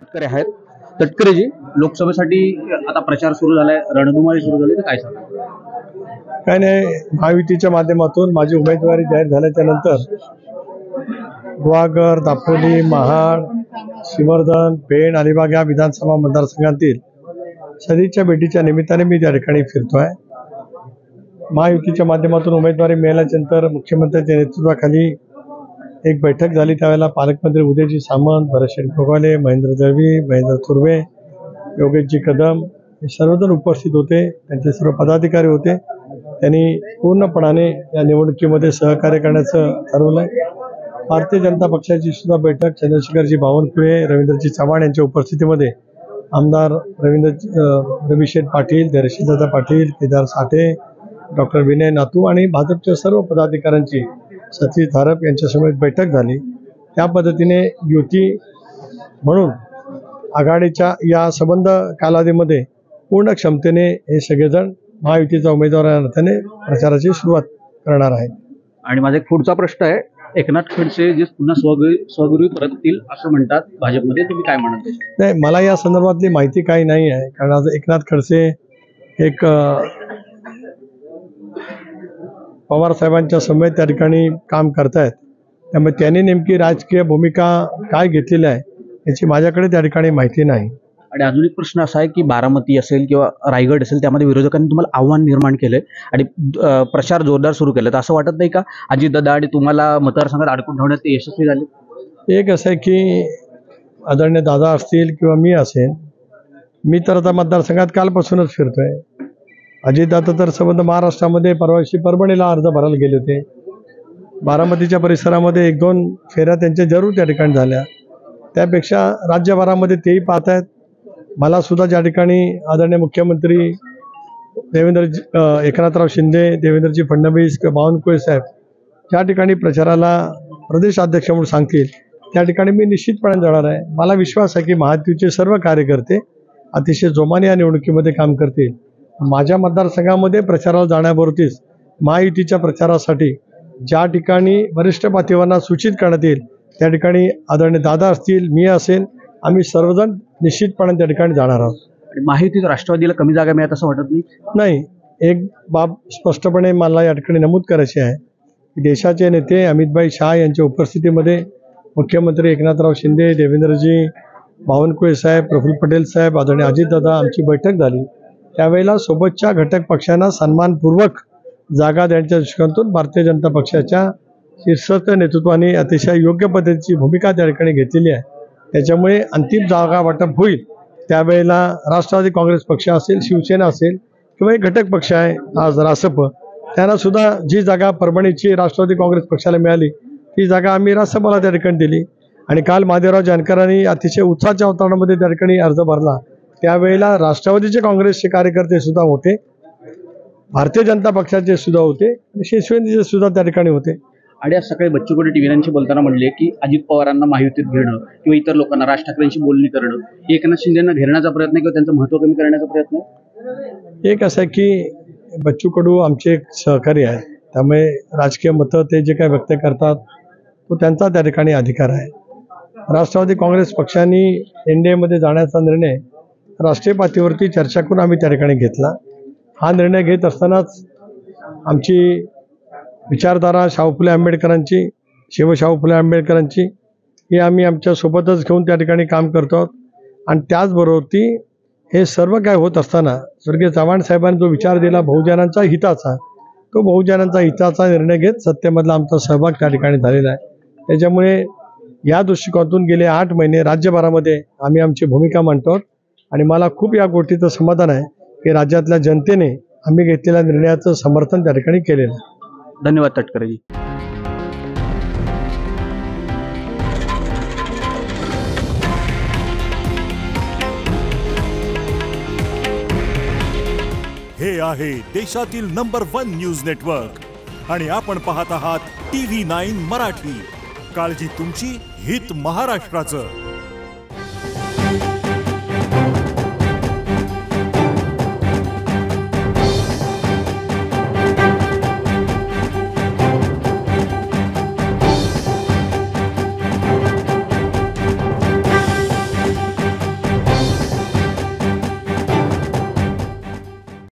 तटकरे आहेत. तटकरेजी, लोकसभेसाठी आता प्रचार सुरू झालाय, रणधुमाळी सुरू झाली, तर काय सांगा? काय नाही, महायुतीच्या माध्यमातून माझी उमेदवारी जाहीर झाल्याच्या नंतर गुहागर, दापोली, महाड, श्रीवर्धन, पेण, अलिबाग या विधानसभा मतदारसंघातील सदिच्छा भेटीच्या निमित्ताने मी त्या ठिकाणी फिरतोय. महायुतीच्या माध्यमातून उमेदवारी मिळाल्याच्या नंतर मुख्यमंत्र्यांच्या नेतृत्वाखाली एक बैठक झाली. त्यावेळेला पालकमंत्री उदयजी सामंत, भरतशेठ गोगावले, महेंद्र दळवी, महेंद्र तुर्वे, योगेशजी कदम हे सर्वजण उपस्थित होते. त्यांचे सर्व पदाधिकारी होते. त्यांनी पूर्णपणाने या निवडणुकीमध्ये सहकार्य करण्याचं ठरवलंय. भारतीय जनता पक्षाची सुद्धा बैठक चंद्रशेखरजी बावनकुळे, रवींद्रजी चव्हाण यांच्या उपस्थितीमध्ये आमदार रविशेठ पाटील, धैर्यशीलदादा पाटील, केदार साठे, डॉक्टर विनय नातू आणि भाजपच्या सर्व पदाधिकाऱ्यांची सतीश धारप यांच्यासमोर बैठक झाली. त्या पद्धतीने युती म्हणून आघाडीच्या या संबंध कालावधीमध्ये पूर्ण क्षमतेने हे सगळेजण महायुतीचा उमेदवार या अर्थाने प्रचाराची सुरुवात करणार आहेत. आणि माझा एक पुढचा प्रश्न आहे, एकनाथ खडसे जे पुन्हा स्वगृही परततील असं म्हणतात भाजपमध्ये, तुम्ही काय म्हणत? नाही, मला या संदर्भातली माहिती काही नाही आहे. कारण आज एकनाथ खडसे एक पवार साहेबांच्या समेत त्या ठिकाणी काम करतायत. त्यामुळे त्यांनी नेमकी राजकीय भूमिका काय घेतलेली आहे याची माझ्याकडे त्या ठिकाणी माहिती नाही. आणि अजून एक प्रश्न असा आहे की बारामती असेल किंवा रायगड असेल, त्यामध्ये विरोधकांनी तुम्हाला आव्हान निर्माण केलंय आणि प्रचार जोरदार सुरू केला, तर असं वाटत नाही का अजितदादा आणि तुम्हाला मतदारसंघात अडकून ठेवण्यात ते यशस्वी झाले? एक असं आहे की आदरणीय दादा असतील किंवा मी असेल, मी तर आता मतदारसंघात कालपासूनच फिरतोय. अजितदादा तर संबंध महाराष्ट्रामध्ये परवाशी परभणीला अर्ज भरायला गेले होते. बारामतीच्या परिसरामध्ये 1-2 फेऱ्या त्यांच्या जरूर त्या ठिकाणी झाल्या. त्यापेक्षा राज्यभरामध्ये तेही पाहत आहेत. मला सुद्धा ज्या ठिकाणी आदरणीय मुख्यमंत्री एकनाथराव शिंदे, देवेंद्रजी फडणवीस किंवा बावनकुळे साहेब ज्या ठिकाणी प्रचाराला प्रदेशाध्यक्ष म्हणून सांगतील त्या ठिकाणी मी निश्चितपणे जाणार आहे. मला विश्वास आहे की महायुतीचे सर्व कार्यकर्ते अतिशय जोमाने या निवडणुकीमध्ये काम करतील. माझ्या मतदारसंघामध्ये प्रचाराला जाण्याबरोबरच महायुतीच्या प्रचारासाठी ज्या ठिकाणी वरिष्ठ पातळीवरना सूचित करण्यात येईल त्या ठिकाणी आदरणीय दादा असतील, मी असेल, आम्ही सर्वजण निश्चितपणे त्या ठिकाणी जाणार आहोत. आणि महायुतीत राष्ट्रवादीला कमी जागा मिळत असं वाटत नाही? नाही, एक बाब स्पष्टपणे मला या ठिकाणी नमूद करायची आहे की देशाचे नेते अमितभाई शाह यांच्या उपस्थितीमध्ये मुख्यमंत्री एकनाथराव शिंदे, देवेंद्रजी बावनकुळे साहेब, प्रफुल्ल पटेल साहेब, आदरणीय अजितदादा आमची बैठक झाली. त्यावेळेला सोबतच्या घटक पक्षांना सन्मानपूर्वक जागा देण्याच्या दृष्टिकोनातून भारतीय जनता पक्षाच्या शीर्षस्थ नेतृत्वाने अतिशय योग्य पद्धतीची भूमिका त्या ठिकाणी घेतलेली आहे. त्याच्यामुळे अंतिम जागा वाटप होईल त्यावेळेला राष्ट्रवादी काँग्रेस पक्ष असेल, शिवसेना असेल किंवा एक घटक पक्ष आहे आज रासप, त्यांना सुद्धा जी जागा परभणीची राष्ट्रवादी काँग्रेस पक्षाला मिळाली ती जागा आम्ही रासपला त्या ठिकाणी दिली. आणि काल महादेवराव जानकरांनी अतिशय उत्साहाच्या वातावरणामध्ये त्या ठिकाणी अर्ज भरला. त्यावेळेला राष्ट्रवादीचे काँग्रेसचे कार्यकर्ते सुद्धा होते, भारतीय जनता पक्षाचे सुद्धा होते आणि शिवसेनेचे सुद्धा त्या ठिकाणी होते. आणि आज सकाळी बच्चू कडू टीव्हींशी बोलताना म्हणले की अजित पवारांना महायुतीत घेणं किंवा इतर लोकांना, राज ठाकरेंशी बोलणी करणं हे एकनाथ शिंदेंना घेरण्याचा प्रयत्न किंवा त्यांचं महत्त्व कमी करण्याचा प्रयत्न. एक असं आहे की बच्चू कडू आमचे एक सहकारी आहे, त्यामुळे राजकीय मतं ते जे काही व्यक्त करतात तो त्यांचा त्या ठिकाणी अधिकार आहे. राष्ट्रवादी काँग्रेस पक्षाने एनडीएमध्ये जाण्याचा निर्णय राष्ट्रीय पातळीवरती चर्चा करून आम्ही त्या ठिकाणी घेतला. हा निर्णय घेत असतानाच आमची विचारधारा शाहू फुले आंबेडकरांची, शिवशाहू फुले आंबेडकरांची ही आम्ही आमच्या सोबतच घेऊन त्या ठिकाणी काम करतो आहोत. आणि त्याचबरोबर हे सर्व काय होत असताना स्वर्गीय चव्हाण साहेबांनी जो विचार दिला बहुजनांचा हिताचा, तो बहुजनांचा हिताचा निर्णय घेत सत्तेमधला आमचा सहभाग त्या ठिकाणी झालेला आहे. त्याच्यामुळे या दृष्टिकोनातून गेले 8 महिने राज्यभरामध्ये आम्ही आमची भूमिका मांडतो आणि मला खूप या गोष्टीचं समाधान आहे की राज्यातल्या जनतेने आम्ही घेतलेल्या निर्णयाचं समर्थन त्या ठिकाणी केलेलं आहे. धन्यवाद तटकरेजी. हे आहे देशातील नंबर 1 न्यूज नेटवर्क आणि आपण पाहत आहात TV9 मराठी. काळजी तुमची, हित महाराष्ट्राचं.